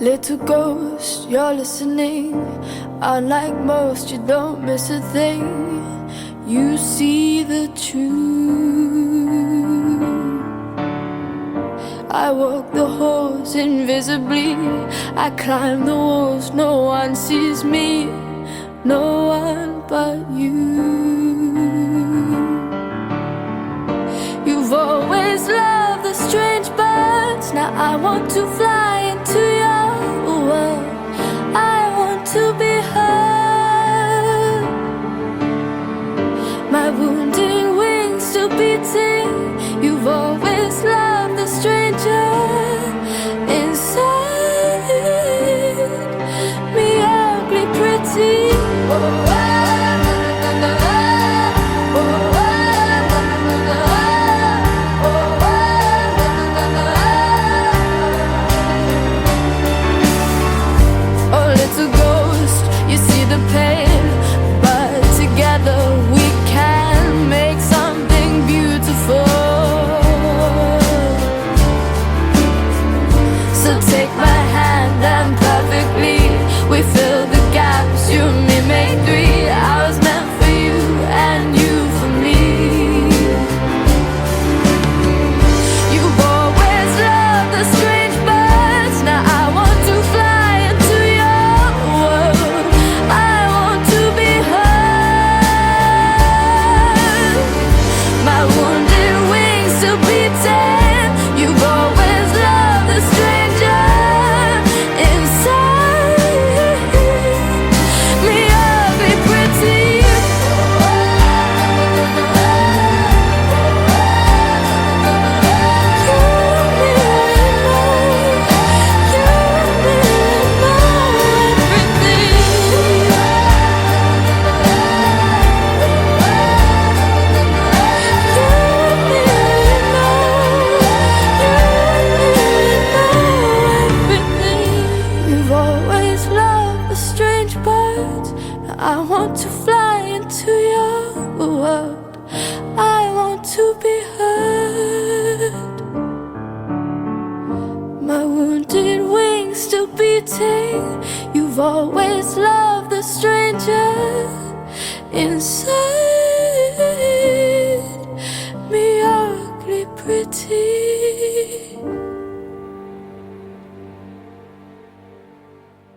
Little ghost, you're listening. Unlike most, you don't miss a thing. You see the truth. I walk the halls invisibly. I climb the walls, no one sees me. No one but you. You've always loved the strange birds. Now I want to fly into your world. I want to be heard. My wounded wings still beating. You've always loved the stranger inside me, ugly pretty. You've always loved the stranger inside.